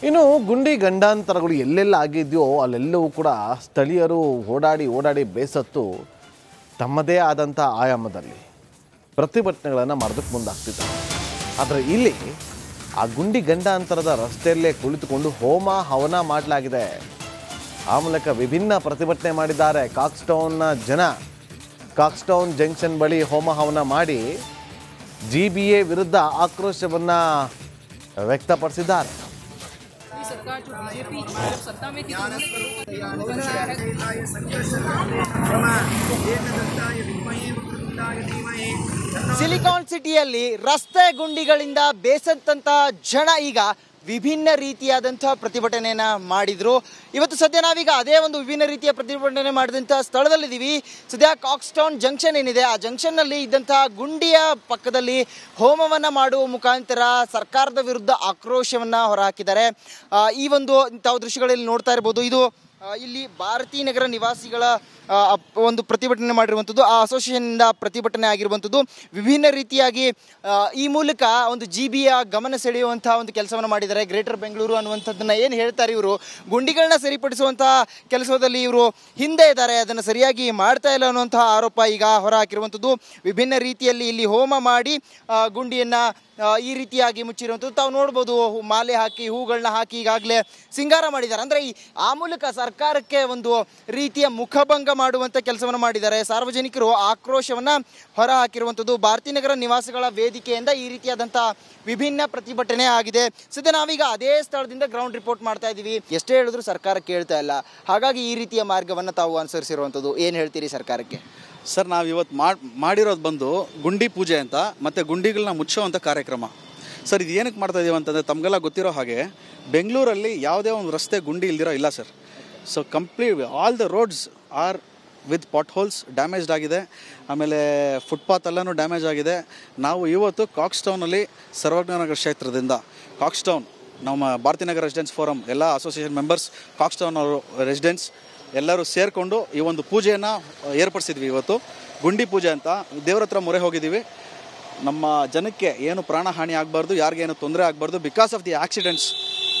ಇನ್ನು ಗುಂಡಿ ಗಂಡಾಂತರಗಳು ಎಲ್ಲೆಲ್ಲ ಆಗಿದೆಯೋ ಅಲ್ಲೆಲ್ಲವೂ ಕೂಡ ಸ್ಥಳೀಯರು ಓಡಾಡಿ ಬೇಸತ್ತು ತಮ್ಮದೇ ಆದಂಥ ಆಯಾಮದಲ್ಲಿ ಪ್ರತಿಭಟನೆಗಳನ್ನು ಮಾಡೋದಕ್ಕೆ ಮುಂದಾಗ್ತಿದ್ದಾರೆ. ಆದರೆ ಇಲ್ಲಿ ಆ ಗುಂಡಿ ಗಂಡಾಂತರದ ರಸ್ತೆಯಲ್ಲೇ ಕುಳಿತುಕೊಂಡು ಹೋಮ ಹವನ ಮಾಡಲಾಗಿದೆ. ಆ ಮೂಲಕ ವಿಭಿನ್ನ ಪ್ರತಿಭಟನೆ ಮಾಡಿದ್ದಾರೆ ಕಾಕ್ಸ್ಟೌನ್ನ ಜನ. ಕಾಕ್ಸ್ಟೌನ್ ಜಂಕ್ಷನ್ ಬಳಿ ಹೋಮ ಹವನ ಮಾಡಿ GBA ವಿರುದ್ಧ ಆಕ್ರೋಶವನ್ನು ವ್ಯಕ್ತಪಡಿಸಿದ್ದಾರೆ. सरकार जो बीजेपी जब सत्ता में थी ಸಿಲಿಕಾನ್ ಸಿಟಿಯಲ್ಲಿ ರಸ್ತೆ ಗುಂಡಿಗಳಿಂದ ಬೇಸತ್ತಂತ ಜನ ಈಗ ವಿಭಿನ್ನ ರೀತಿಯಾದಂತಹ ಪ್ರತಿಭಟನೆಯನ್ನ ಮಾಡಿದ್ರು. ಇವತ್ತು ಸದ್ಯ ನಾವೀಗ ಅದೇ ಒಂದು ವಿಭಿನ್ನ ರೀತಿಯ ಪ್ರತಿಭಟನೆ ಮಾಡಿದಂಥ ಸ್ಥಳದಲ್ಲಿದ್ದೀವಿ. ಸದ್ಯ ಕಾಕ್ಸ್ಟೌನ್ ಜಂಕ್ಷನ್ ಏನಿದೆ ಆ ಜಂಕ್ಷನ್ನಲ್ಲಿ ಇದ್ದಂತಹ ಗುಂಡಿಯ ಪಕ್ಕದಲ್ಲಿ ಹೋಮವನ್ನು ಮಾಡುವ ಮುಖಾಂತರ ಸರ್ಕಾರದ ವಿರುದ್ಧ ಆಕ್ರೋಶವನ್ನು ಹೊರಹಾಕಿದ್ದಾರೆ. ಈ ಒಂದು ತಾವು ದೃಶ್ಯಗಳಲ್ಲಿ ನೋಡ್ತಾ ಇರ್ಬೋದು. ಇದು ಇಲ್ಲಿ ಭಾರತೀ ನಗರ ನಿವಾಸಿಗಳ ಒಂದು ಪ್ರತಿಭಟನೆ ಮಾಡಿರುವಂಥದ್ದು. ಆ ಅಸೋಸಿಯೇಷನ್ನಿಂದ ಪ್ರತಿಭಟನೆ ಆಗಿರುವಂಥದ್ದು. ವಿಭಿನ್ನ ರೀತಿಯಾಗಿ ಈ ಮೂಲಕ ಒಂದು GBA ಗಮನ ಸೆಳೆಯುವಂತಹ ಒಂದು ಕೆಲಸವನ್ನು ಮಾಡಿದ್ದಾರೆ. ಗ್ರೇಟರ್ ಬೆಂಗಳೂರು ಅನ್ನುವಂಥದ್ದನ್ನು ಏನು ಹೇಳ್ತಾರೆ ಇವರು, ಗುಂಡಿಗಳನ್ನ ಸರಿಪಡಿಸುವಂತಹ ಕೆಲಸದಲ್ಲಿ ಇವರು ಹಿಂದೆ ಇದ್ದಾರೆ, ಅದನ್ನು ಸರಿಯಾಗಿ ಮಾಡ್ತಾ ಇಲ್ಲ ಅನ್ನುವಂತಹ ಆರೋಪ ಈಗ ಹೊರ ಹಾಕಿರುವಂಥದ್ದು. ವಿಭಿನ್ನ ರೀತಿಯಲ್ಲಿ ಇಲ್ಲಿ ಹೋಮ ಮಾಡಿ ಗುಂಡಿಯನ್ನು ಈ ರೀತಿಯಾಗಿ ಮುಚ್ಚಿರುವಂಥದ್ದು ತಾವು ನೋಡ್ಬೋದು. ಮಾಲೆ ಹಾಕಿ ಹೂಗಳನ್ನ ಹಾಕಿ ಈಗಾಗಲೇ ಸಿಂಗಾರ ಮಾಡಿದ್ದಾರೆ. ಅಂದರೆ ಆ ಮೂಲಕ ಸರ್ಕಾರಕ್ಕೆ ಒಂದು ರೀತಿಯ ಮುಖಭಂಗ ಮಾಡುವಂಥ ಕೆಲಸವನ್ನು ಮಾಡಿದ್ದಾರೆ. ಸಾರ್ವಜನಿಕರು ಆಕ್ರೋಶವನ್ನು ಹೊರ ಹಾಕಿರುವಂಥದ್ದು. ಭಾರತೀ ನಗರ ನಿವಾಸಿಗಳ ವೇದಿಕೆಯಿಂದ ಈ ರೀತಿಯಾದಂಥ ವಿಭಿನ್ನ ಪ್ರತಿಭಟನೆ ಆಗಿದೆ. ಸದ್ಯ ನಾವೀಗ ಅದೇ ಸ್ಥಳದಿಂದ ಗ್ರೌಂಡ್ ರಿಪೋರ್ಟ್ ಮಾಡ್ತಾ ಇದ್ದೀವಿ. ಎಷ್ಟೇ ಹೇಳಿದ್ರು ಸರ್ಕಾರ ಕೇಳ್ತಾ ಇಲ್ಲ. ಹಾಗಾಗಿ ಈ ರೀತಿಯ ಮಾರ್ಗವನ್ನು ತಾವು ಅನುಸರಿಸಿರುವಂಥದ್ದು. ಏನು ಹೇಳ್ತೀರಿ ಸರ್ಕಾರಕ್ಕೆ? ಸರ್, ನಾವು ಇವತ್ತು ಮಾಡಿರೋದು ಬಂದು ಗುಂಡಿ ಪೂಜೆ ಅಂತ ಮತ್ತು ಗುಂಡಿಗಳನ್ನ ಮುಚ್ಚೋವಂಥ ಕಾರ್ಯಕ್ರಮ. ಸರ್, ಇದು ಏನಕ್ಕೆ ಮಾಡ್ತಾ ಇದ್ದೀವಿ ಅಂತಂದರೆ ತಮಗೆಲ್ಲ ಗೊತ್ತಿರೋ ಹಾಗೆ ಬೆಂಗಳೂರಲ್ಲಿ ಯಾವುದೇ ಒಂದು ರಸ್ತೆ ಗುಂಡಿ ಇಲ್ದಿರೋ ಇಲ್ಲ sir. So complete all the roads are with potholes damaged ಆಗಿದೆ. ಆಮೇಲೆ ಫುಟ್ಪಾತ್ ಎಲ್ಲನೂ ಡ್ಯಾಮೇಜ್ ಆಗಿದೆ. ನಾವು ಇವತ್ತು ಕಾಕ್ಸ್ಟೌನಲ್ಲಿ ಸರ್ವಜ್ಞನಗರ ಕ್ಷೇತ್ರದಿಂದ ಕಾಕ್ಸ್ಟೌನ್ ನಮ್ಮ ಭಾರತೀಯ ನಗರ ರೆಸಿಡೆನ್ಸ್ ಫೋರಮ್ ಎಲ್ಲ ಅಸೋಸಿಯೇಷನ್ ಮೆಂಬರ್ಸ್, ಕಾಕ್ಸ್ಟೌನ್ ಅವರು ರೆಸಿಡೆನ್ಸ್ ಎಲ್ಲರೂ ಸೇರಿಕೊಂಡು ಈ ಒಂದು ಪೂಜೆಯನ್ನು ಏರ್ಪಡಿಸಿದ್ವಿ. ಇವತ್ತು ಗುಂಡಿ ಪೂಜೆ ಅಂತ ದೇವ್ರ ಹತ್ರ ಮೊರೆ ಹೋಗಿದ್ದೀವಿ. ನಮ್ಮ ಜನಕ್ಕೆ ಏನು ಪ್ರಾಣಹಾನಿ ಆಗಬಾರ್ದು, ಯಾರಿಗೇನು ತೊಂದರೆ ಆಗಬಾರ್ದು because of the accidents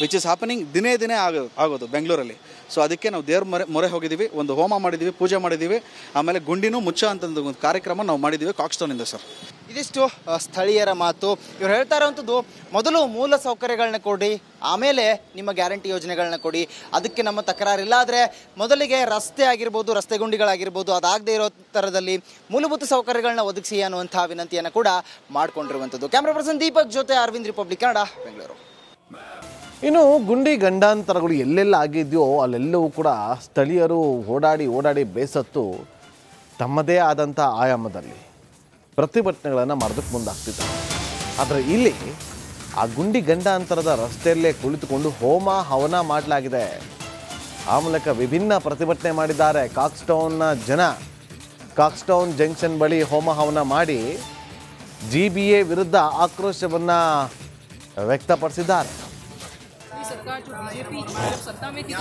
which is happening ದಿನೇ ಆಗೋದು ಬೆಂಗಳೂರಲ್ಲಿ. ಸೊ ಅದಕ್ಕೆ ನಾವು ದೇವ್ರ ಮೊರೆ ಹೋಗಿದ್ದೀವಿ, ಒಂದು ಹೋಮ ಮಾಡಿದ್ದೀವಿ, ಪೂಜೆ ಮಾಡಿದ್ದೀವಿ. ಆಮೇಲೆ ಗುಂಡಿನೂ ಮುಚ್ಚೋ ಅಂತ ಒಂದು ಕಾರ್ಯಕ್ರಮ ನಾವು ಮಾಡಿದ್ದೀವಿ ಕಾಕ್ಸ್ಟೌನಿಂದ ಸರ್. ಇದಿಷ್ಟು ಸ್ಥಳೀಯರ ಮಾತು. ಇವ್ರು ಹೇಳ್ತಾ ಇರೋವಂಥದ್ದು, ಮೊದಲು ಮೂಲ ಸೌಕರ್ಯಗಳನ್ನ ಕೊಡಿ, ಆಮೇಲೆ ನಿಮ್ಮ ಗ್ಯಾರಂಟಿ ಯೋಜನೆಗಳನ್ನ ಕೊಡಿ, ಅದಕ್ಕೆ ನಮ್ಮ ತಕರಾರಿಲ್ಲ. ಆದರೆ ಮೊದಲಿಗೆ ರಸ್ತೆ ಆಗಿರ್ಬೋದು, ರಸ್ತೆ ಗುಂಡಿಗಳಾಗಿರ್ಬೋದು, ಅದಾಗದೇ ಇರೋ ಥರದಲ್ಲಿ ಮೂಲಭೂತ ಸೌಕರ್ಯಗಳನ್ನ ಒದಗಿಸಿ ಅನ್ನುವಂಥ ವಿನಂತಿಯನ್ನು ಕೂಡ ಮಾಡಿಕೊಂಡಿರುವಂಥದ್ದು. ಕ್ಯಾಮ್ರಾ ಪರ್ಸನ್ ದೀಪಕ್ ಜೊತೆ ಅರವಿಂದ್, ರಿಪಬ್ಲಿಕ್ ಕನ್ನಡ, ಬೆಂಗಳೂರು. ಇನ್ನು ಗುಂಡಿ ಗಂಡಾಂತರಗಳು ಎಲ್ಲೆಲ್ಲ ಆಗಿದೆಯೋ ಅಲ್ಲೆಲ್ಲವೂ ಕೂಡ ಸ್ಥಳೀಯರು ಓಡಾಡಿ ಬೇಸತ್ತು ತಮ್ಮದೇ ಆದಂಥ ಆಯಾಮದಲ್ಲಿ ಪ್ರತಿಭಟನೆಗಳನ್ನು ಮಾಡೋದಕ್ಕೆ ಮುಂದಾಗ್ತಿದ್ದಾರೆ. ಆದರೆ ಇಲ್ಲಿ ಆ ಗುಂಡಿ ಗಂಡಾಂತರದ ರಸ್ತೆಯಲ್ಲೇ ಕುಳಿತುಕೊಂಡು ಹೋಮ ಹವನ ಮಾಡಲಾಗಿದೆ. ಆ ಮೂಲಕ ವಿಭಿನ್ನ ಪ್ರತಿಭಟನೆ ಮಾಡಿದ್ದಾರೆ ಕಾಕ್ಸ್ಟೌನ್ನ ಜನ. ಕಾಕ್ಸ್ಟೌನ್ ಜಂಕ್ಷನ್ ಬಳಿ ಹೋಮ ಹವನ ಮಾಡಿ GBA ವಿರುದ್ಧ ಆಕ್ರೋಶವನ್ನು ವ್ಯಕ್ತಪಡಿಸಿದ್ದಾರೆ. सरकार जो बीजेपी जब सत्ता में थी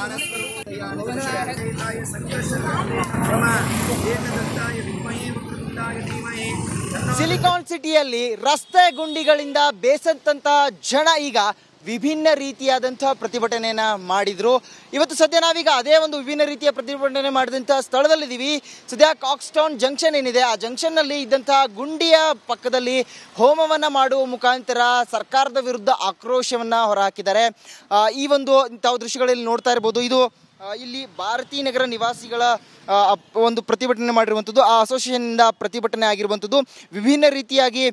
ಸಿಲಿಕಾನ್ ಸಿಟಿಯಲ್ಲಿ ರಸ್ತೆ ಗುಂಡಿಗಳಿಂದ ಬೇಸತ್ತಂತ ಜನ ಈಗ ವಿಭಿನ್ನ ರೀತಿಯಾದಂತಹ ಪ್ರತಿಭಟನೆಯನ್ನ ಮಾಡಿದ್ರು. ಇವತ್ತು ಸದ್ಯ ನಾವೀಗ ಅದೇ ಒಂದು ವಿಭಿನ್ನ ರೀತಿಯ ಪ್ರತಿಭಟನೆ ಮಾಡಿದಂಥ ಸ್ಥಳದಲ್ಲಿದ್ದೀವಿ. ಸದ್ಯ ಕಾಕ್ಸ್ಟೌನ್ ಜಂಕ್ಷನ್ ಏನಿದೆ ಆ ಜಂಕ್ಷನ್ನಲ್ಲಿ ಇದ್ದಂತಹ ಗುಂಡಿಯ ಪಕ್ಕದಲ್ಲಿ ಹೋಮವನ್ನು ಮಾಡುವ ಮುಖಾಂತರ ಸರ್ಕಾರದ ವಿರುದ್ಧ ಆಕ್ರೋಶವನ್ನು ಹೊರಹಾಕಿದ್ದಾರೆ. ಈ ಒಂದು ತಾವು ದೃಶ್ಯಗಳಲ್ಲಿ ನೋಡ್ತಾ ಇರ್ಬೋದು. ಇದು ಇಲ್ಲಿ ಭಾರತೀ ನಗರ ನಿವಾಸಿಗಳ ಒಂದು ಪ್ರತಿಭಟನೆ ಮಾಡಿರುವಂಥದ್ದು. ಆ ಅಸೋಸಿಯೇಷನ್ನಿಂದ ಪ್ರತಿಭಟನೆ ಆಗಿರುವಂಥದ್ದು. ವಿಭಿನ್ನ ರೀತಿಯಾಗಿ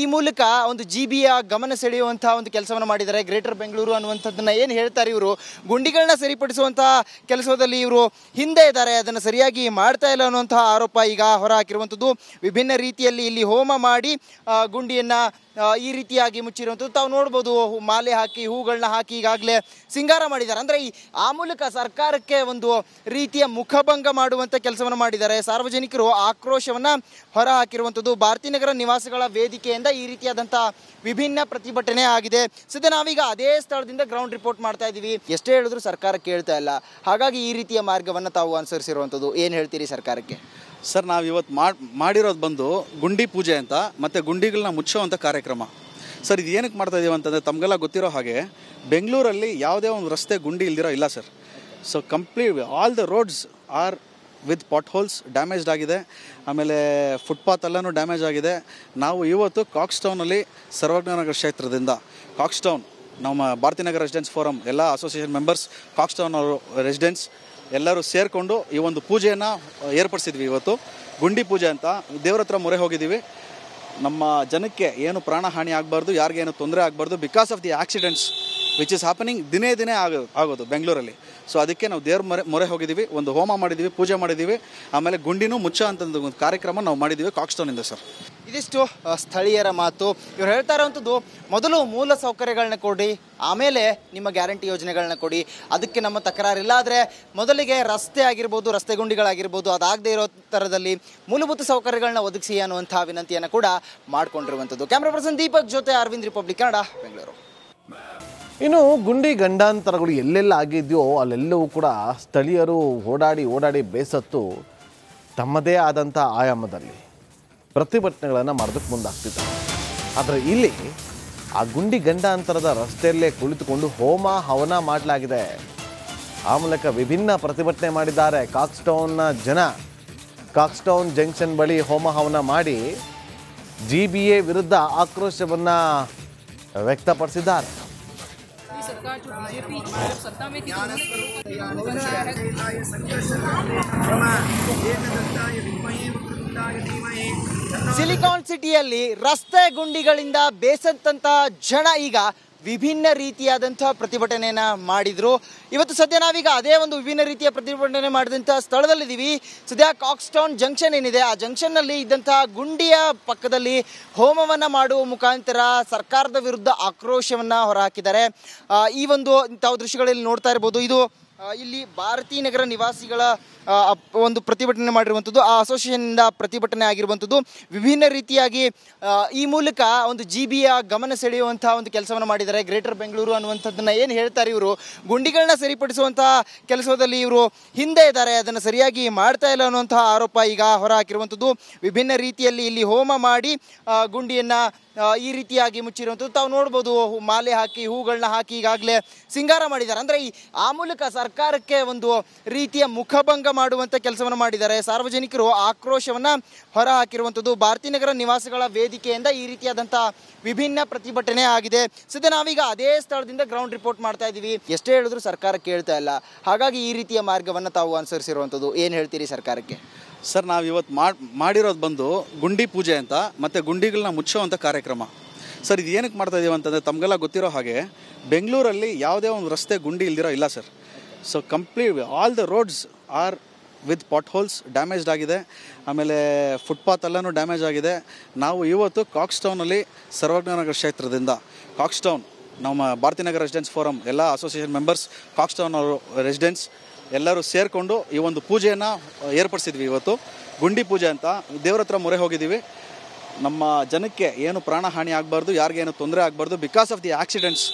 ಈ ಮೂಲಕ ಒಂದು GBA ಗಮನ ಸೆಳೆಯುವಂತಹ ಒಂದು ಕೆಲಸವನ್ನು ಮಾಡಿದ್ದಾರೆ. ಗ್ರೇಟರ್ ಬೆಂಗಳೂರು ಅನ್ನುವಂಥದ್ದನ್ನು ಏನು ಹೇಳ್ತಾರೆ ಇವರು, ಗುಂಡಿಗಳನ್ನ ಸರಿಪಡಿಸುವಂತಹ ಕೆಲಸದಲ್ಲಿ ಇವರು ಹಿಂದೆ ಇದ್ದಾರೆ, ಅದನ್ನು ಸರಿಯಾಗಿ ಮಾಡ್ತಾ ಇಲ್ಲ ಅನ್ನುವಂತಹ ಆರೋಪ ಈಗ ಹೊರ ಹಾಕಿರುವಂಥದ್ದು. ವಿಭಿನ್ನ ರೀತಿಯಲ್ಲಿ ಇಲ್ಲಿ ಹೋಮ ಮಾಡಿ ಗುಂಡಿಯನ್ನು ಈ ರೀತಿಯಾಗಿ ಮುಚ್ಚಿರುವಂಥದ್ದು ತಾವು ನೋಡ್ಬೋದು. ಮಾಲೆ ಹಾಕಿ ಹೂಗಳನ್ನ ಹಾಕಿ ಈಗಾಗಲೇ ಸಿಂಗಾರ ಮಾಡಿದ್ದಾರೆ. ಅಂದರೆ ಆ ಮೂಲಕ ಸರ್ಕಾರಕ್ಕೆ ಒಂದು ರೀತಿಯ ಮುಖಭಂಗ ಮಾಡುವಂಥ ಕೆಲಸವನ್ನು ಮಾಡಿದ್ದಾರೆ. ಸಾರ್ವಜನಿಕರು ಆಕ್ರೋಶವನ್ನು ಹೊರ ಹಾಕಿರುವಂಥದ್ದು. ಭಾರತೀ ನಗರ ನಿವಾಸಿಗಳ ವೇದಿಕೆಯಿಂದ ಈ ರೀತಿಯಾದಂಥ ವಿಭಿನ್ನ ಪ್ರತಿಭಟನೆ ಆಗಿದೆ. ಸದ್ಯ ನಾವೀಗ ಅದೇ ಸ್ಥಳದಿಂದ ಗ್ರೌಂಡ್ ರಿಪೋರ್ಟ್ ಮಾಡ್ತಾ ಇದ್ದೀವಿ. ಎಷ್ಟೇ ಹೇಳಿದ್ರು ಸರ್ಕಾರ ಕೇಳ್ತಾ ಇಲ್ಲ. ಹಾಗಾಗಿ ಈ ರೀತಿಯ ಮಾರ್ಗವನ್ನು ತಾವು ಅನುಸರಿಸಿರುವಂಥದ್ದು. ಏನು ಹೇಳ್ತೀರಿ ಸರ್ಕಾರಕ್ಕೆ? ಸರ್, ನಾವು ಇವತ್ತು ಮಾಡಿರೋದು ಬಂದು ಗುಂಡಿ ಪೂಜೆ ಅಂತ ಮತ್ತು ಗುಂಡಿಗಳನ್ನ ಮುಚ್ಚೋವಂಥ ಕಾರ್ಯಕ್ರಮ. ಸರ್ ಇದು ಏನಕ್ಕೆ ಮಾಡ್ತಾ ಇದೀವಿ ಅಂತಂದರೆ ತಮಗೆಲ್ಲ ಗೊತ್ತಿರೋ ಹಾಗೆ ಬೆಂಗಳೂರಲ್ಲಿ ಯಾವುದೇ ಒಂದು ರಸ್ತೆ ಗುಂಡಿ ಇಲ್ದಿರೋ ಇಲ್ಲ sir. So complete all the roads are with potholes damaged ಆಗಿದೆ. ಆಮೇಲೆ ಫುಟ್ಪಾತ್ ಎಲ್ಲನೂ ಡ್ಯಾಮೇಜ್ ಆಗಿದೆ. ನಾವು ಇವತ್ತು ಕಾಕ್ಸ್ ಟೌನಲ್ಲಿ ಸರ್ವಜ್ಞನಗರ ಕ್ಷೇತ್ರದಿಂದ ಕಾಕ್ಸ್ ಟೌನ್ ನಮ್ಮ ಭಾರತೀಯ ನಗರ ರೆಸಿಡೆನ್ಸ್ ಫೋರಮ್ ಎಲ್ಲ ಅಸೋಸಿಯೇಷನ್ ಮೆಂಬರ್ಸ್ ಕಾಕ್ಸ್ ಟೌನ್ ಅವರು ರೆಸಿಡೆನ್ಸ್ ಎಲ್ಲರೂ ಸೇರಿಕೊಂಡು ಈ ಒಂದು ಪೂಜೆಯನ್ನು ಏರ್ಪಡಿಸಿದ್ವಿ. ಇವತ್ತು ಗುಂಡಿ ಪೂಜೆ ಅಂತ ದೇವ್ರ ಹತ್ರ ಮೊರೆ ಹೋಗಿದ್ದೀವಿ. ನಮ್ಮ ಜನಕ್ಕೆ ಏನು ಪ್ರಾಣಹಾನಿ ಆಗಬಾರ್ದು, ಯಾರಿಗೇನು ತೊಂದರೆ ಆಗಬಾರ್ದು because of the accidents which is happening ದಿನೇ ಆಗೋದು ಬೆಂಗಳೂರಲ್ಲಿ. ಸೊ ಅದಕ್ಕೆ ನಾವು ದೇವ್ರ ಮೊರೆ ಹೋಗಿದ್ದೀವಿ, ಒಂದು ಹೋಮ ಮಾಡಿದ್ದೀವಿ, ಪೂಜೆ ಮಾಡಿದ್ದೀವಿ. ಆಮೇಲೆ ಗುಂಡಿನೂ ಮುಚ್ಚ ಅಂತ ಒಂದು ಕಾರ್ಯಕ್ರಮ ನಾವು ಮಾಡಿದ್ದೀವಿ ಕಾಕ್ಸ್ ಟೌನಿಂದ ಸರ್. ಇದಿಷ್ಟು ಸ್ಥಳೀಯರ ಮಾತು. ಇವ್ರು ಹೇಳ್ತಾ ಇರೋವಂಥದ್ದು, ಮೊದಲು ಮೂಲ ಸೌಕರ್ಯಗಳನ್ನ ಕೊಡಿ, ಆಮೇಲೆ ನಿಮ್ಮ ಗ್ಯಾರಂಟಿ ಯೋಜನೆಗಳನ್ನ ಕೊಡಿ. ಅದಕ್ಕೆ ನಮ್ಮ ತಕರಾರಿಲ್ಲ. ಆದರೆ ಮೊದಲಿಗೆ ರಸ್ತೆ ಆಗಿರ್ಬೋದು, ರಸ್ತೆ ಗುಂಡಿಗಳಾಗಿರ್ಬೋದು, ಅದಾಗದೇ ಇರೋ ಥರದಲ್ಲಿ ಮೂಲಭೂತ ಸೌಕರ್ಯಗಳನ್ನ ಒದಗಿಸಿ ಅನ್ನುವಂಥ ವಿನಂತಿಯನ್ನು ಕೂಡ ಮಾಡಿಕೊಂಡಿರುವಂಥದ್ದು. ಕ್ಯಾಮ್ರಾ ಪರ್ಸನ್ ದೀಪಕ್ ಜೊತೆ ಅರವಿಂದ್, ರಿಪಬ್ಲಿಕ್ ಕನ್ನಡ, ಬೆಂಗಳೂರು. ಇನ್ನು ಗುಂಡಿ ಗಂಡಾಂತರಗಳು ಎಲ್ಲೆಲ್ಲ ಆಗಿದೆಯೋ ಅಲ್ಲೆಲ್ಲವೂ ಕೂಡ ಸ್ಥಳೀಯರು ಓಡಾಡಿ ಬೇಸತ್ತು ತಮ್ಮದೇ ಆದಂಥ ಆಯಾಮದಲ್ಲಿ ಪ್ರತಿಭಟನೆಗಳನ್ನು ಮಾಡೋದಕ್ಕೆ ಮುಂದಾಗ್ತಿದ್ದಾರೆ. ಆದರೆ ಇಲ್ಲಿ ಆ ಗುಂಡಿ ಗಂಡಾಂತರದ ರಸ್ತೆಯಲ್ಲೇ ಕುಳಿತುಕೊಂಡು ಹೋಮ ಹವನ ಮಾಡಲಾಗಿದೆ. ಆ ಮೂಲಕ ವಿಭಿನ್ನ ಪ್ರತಿಭಟನೆ ಮಾಡಿದ್ದಾರೆ ಕಾಕ್ಸ್ ಟೌನ್ನ ಜನ. ಕಾಕ್ಸ್ ಟೌನ್ ಜಂಕ್ಷನ್ ಬಳಿ ಹೋಮ ಹವನ ಮಾಡಿ GBA ವಿರುದ್ಧ ಆಕ್ರೋಶವನ್ನು ವ್ಯಕ್ತಪಡಿಸಿದ್ದಾರೆ. सरकार जो बीजेपी जब सत्ता में थी तो उन्होंने ಸಿಲಿಕಾನ್ ಸಿಟಿಯಲ್ಲಿ ರಸ್ತೆ ಗುಂಡಿಗಳಿಂದ ಬೇಸತ್ತಂತ ಜನ ಈಗ ವಿಭಿನ್ನ ರೀತಿಯಾದಂಥ ಪ್ರತಿಭಟನೆಯನ್ನ ಮಾಡಿದ್ರು. ಇವತ್ತು ಸದ್ಯ ನಾವೀಗ ಅದೇ ಒಂದು ವಿಭಿನ್ನ ರೀತಿಯ ಪ್ರತಿಭಟನೆ ಮಾಡಿದಂಥ ಸ್ಥಳದಲ್ಲಿದ್ದೀವಿ. ಸದ್ಯ ಕಾಕ್ಸ್ ಟೌನ್ ಜಂಕ್ಷನ್ ಏನಿದೆ, ಆ ಜಂಕ್ಷನ್ನಲ್ಲಿ ಇದ್ದಂತಹ ಗುಂಡಿಯ ಪಕ್ಕದಲ್ಲಿ ಹೋಮವನ್ನು ಮಾಡುವ ಮುಖಾಂತರ ಸರ್ಕಾರದ ವಿರುದ್ಧ ಆಕ್ರೋಶವನ್ನು ಹೊರಹಾಕಿದ್ದಾರೆ. ಈ ಒಂದು ತಾವು ದೃಶ್ಯಗಳಲ್ಲಿ ನೋಡ್ತಾ ಇರ್ಬೋದು. ಇದು ಇಲ್ಲಿ ಭಾರತೀಯ ನಗರ ನಿವಾಸಿಗಳ ಒಂದು ಪ್ರತಿಭಟನೆ ಮಾಡಿರುವಂಥದ್ದು, ಆ ಅಸೋಸಿಯೇಷನ್ನಿಂದ ಪ್ರತಿಭಟನೆ ಆಗಿರುವಂಥದ್ದು. ವಿಭಿನ್ನ ರೀತಿಯಾಗಿ ಈ ಮೂಲಕ ಒಂದು GBA ಗಮನ ಸೆಳೆಯುವಂಥ ಒಂದು ಕೆಲಸವನ್ನು ಮಾಡಿದ್ದಾರೆ. ಗ್ರೇಟರ್ ಬೆಂಗಳೂರು ಅನ್ನುವಂಥದ್ದನ್ನು ಏನು ಹೇಳ್ತಾರೆ ಇವರು, ಗುಂಡಿಗಳನ್ನ ಸರಿಪಡಿಸುವಂಥ ಕೆಲಸದಲ್ಲಿ ಇವರು ಹಿಂದೆ ಇದ್ದಾರೆ, ಅದನ್ನು ಸರಿಯಾಗಿ ಮಾಡ್ತಾ ಇಲ್ಲ ಅನ್ನುವಂಥ ಆರೋಪ ಈಗ ಹೊರ ಹಾಕಿರುವಂಥದ್ದು. ವಿಭಿನ್ನ ರೀತಿಯಲ್ಲಿ ಇಲ್ಲಿ ಹೋಮ ಮಾಡಿ ಗುಂಡಿಯನ್ನು ಈ ರೀತಿಯಾಗಿ ಮುಚ್ಚಿರುವಂಥದ್ದು ತಾವು ನೋಡ್ಬೋದು. ಮಾಲೆ ಹಾಕಿ, ಹೂಗಳನ್ನ ಹಾಕಿ ಈಗಾಗಲೇ ಸಿಂಗಾರ ಮಾಡಿದ್ದಾರೆ. ಅಂದರೆ ಆ ಮೂಲಕ ಸರ್ಕಾರಕ್ಕೆ ಒಂದು ರೀತಿಯ ಮುಖಭಂಗ ಮಾಡುವಂಥ ಕೆಲಸವನ್ನು ಮಾಡಿದ್ದಾರೆ. ಸಾರ್ವಜನಿಕರು ಆಕ್ರೋಶವನ್ನು ಹೊರ ಹಾಕಿರುವಂಥದ್ದು. ಭಾರತೀಯ ನಗರ ನಿವಾಸಿಗಳ ವೇದಿಕೆಯಿಂದ ಈ ರೀತಿಯಾದಂಥ ವಿಭಿನ್ನ ಪ್ರತಿಭಟನೆ ಆಗಿದೆ. ಸದ್ಯ ನಾವೀಗ ಅದೇ ಸ್ಥಳದಿಂದ ಗ್ರೌಂಡ್ ರಿಪೋರ್ಟ್ ಮಾಡ್ತಾ ಇದ್ದೀವಿ. ಎಷ್ಟೇ ಹೇಳಿದ್ರು ಸರ್ಕಾರ ಕೇಳ್ತಾ ಇಲ್ಲ. ಹಾಗಾಗಿ ಈ ರೀತಿಯ ಮಾರ್ಗವನ್ನು ತಾವು ಅನುಸರಿಸಿರುವಂಥದ್ದು. ಏನು ಹೇಳ್ತೀರಿ ಸರ್ಕಾರಕ್ಕೆ? ಸರ್ ನಾವು ಇವತ್ತು ಮಾಡಿರೋದು ಬಂದು ಗುಂಡಿ ಪೂಜೆ ಅಂತ, ಮತ್ತು ಗುಂಡಿಗಳನ್ನ ಮುಚ್ಚುವಂಥ ಕಾರ್ಯಕ್ರಮ. ಸರ್ ಇದು ಏನಕ್ಕೆ ಮಾಡ್ತಾ ಇದೀವಿ ಅಂತಂದರೆ ತಮಗೆಲ್ಲ ಗೊತ್ತಿರೋ ಹಾಗೆ ಬೆಂಗಳೂರಲ್ಲಿ ಯಾವುದೇ ಒಂದು ರಸ್ತೆ ಗುಂಡಿ ಇಲ್ದಿರೋ ಇಲ್ಲ sir. So complete all the roads are with potholes damaged ಆಗಿದೆ. ಆಮೇಲೆ ಫುಟ್ಪಾತ್ ಎಲ್ಲನೂ ಡ್ಯಾಮೇಜ್ ಆಗಿದೆ. ನಾವು ಇವತ್ತು ಕಾಕ್ಸ್ ಟೌನಲ್ಲಿ ಸರ್ವಜ್ಞನಗರ ಕ್ಷೇತ್ರದಿಂದ ಕಾಕ್ಸ್ ಟೌನ್ ನಮ್ಮ ಭಾರತೀಯ ನಗರ ರೆಸಿಡೆನ್ಸ್ ಫೋರಮ್ ಎಲ್ಲ ಅಸೋಸಿಯೇಷನ್ ಮೆಂಬರ್ಸ್ ಕಾಕ್ಸ್ ಟೌನ್ ಅವರು ರೆಸಿಡೆನ್ಸ್ ಎಲ್ಲರೂ ಸೇರಿಕೊಂಡು ಈ ಒಂದು ಪೂಜೆಯನ್ನು ಏರ್ಪಡಿಸಿದ್ವಿ. ಇವತ್ತು ಗುಂಡಿ ಪೂಜೆ ಅಂತ ದೇವ್ರ ಹತ್ರ ಮೊರೆ ಹೋಗಿದ್ದೀವಿ. ನಮ್ಮ ಜನಕ್ಕೆ ಏನು ಪ್ರಾಣಹಾನಿ ಆಗಬಾರ್ದು, ಯಾರಿಗೇನು ತೊಂದರೆ ಆಗಬಾರ್ದು because of the accidents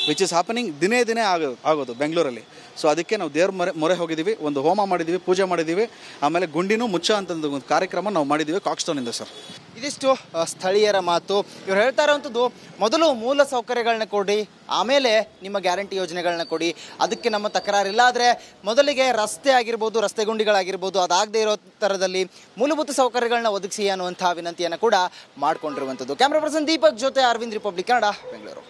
which is happening ದಿನೇ ಆಗೋದು ಬೆಂಗಳೂರಲ್ಲಿ. ಸೊ ಅದಕ್ಕೆ ನಾವು ದೇವ್ರ ಮೊರೆ ಹೋಗಿದ್ದೀವಿ, ಒಂದು ಹೋಮ ಮಾಡಿದ್ದೀವಿ, ಪೂಜೆ ಮಾಡಿದ್ದೀವಿ. ಆಮೇಲೆ ಗುಂಡಿನೂ ಮುಚ್ಚ ಅಂತ ಒಂದು ಕಾರ್ಯಕ್ರಮ ನಾವು ಮಾಡಿದ್ದೀವಿ ಕಾಕ್ಸ್ ಟೌನಿಂದ ಸರ್. ಇದಿಷ್ಟು ಸ್ಥಳೀಯರ ಮಾತು. ಇವ್ರು ಹೇಳ್ತಾ ಇರೋವಂಥದ್ದು, ಮೊದಲು ಮೂಲ ಸೌಕರ್ಯಗಳನ್ನ ಕೊಡಿ, ಆಮೇಲೆ ನಿಮ್ಮ ಗ್ಯಾರಂಟಿ ಯೋಜನೆಗಳನ್ನ ಕೊಡಿ. ಅದಕ್ಕೆ ನಮ್ಮ ತಕರಾರಿಲ್ಲ. ಆದರೆ ಮೊದಲಿಗೆ ರಸ್ತೆ ಆಗಿರ್ಬೋದು, ರಸ್ತೆ ಗುಂಡಿಗಳಾಗಿರ್ಬೋದು, ಅದಾಗದೇ ಇರೋ ಥರದಲ್ಲಿ ಮೂಲಭೂತ ಸೌಕರ್ಯಗಳನ್ನ ಒದಗಿಸಿ ಅನ್ನುವಂಥ ವಿನಂತಿಯನ್ನು ಕೂಡ ಮಾಡಿಕೊಂಡಿರುವಂಥದ್ದು. ಕ್ಯಾಮ್ರಾ ಪರ್ಸನ್ ದೀಪಕ್ ಜೊತೆ ಅರವಿಂದ್, ರಿಪಬ್ಲಿಕ್ ಕನ್ನಡ, ಬೆಂಗಳೂರು.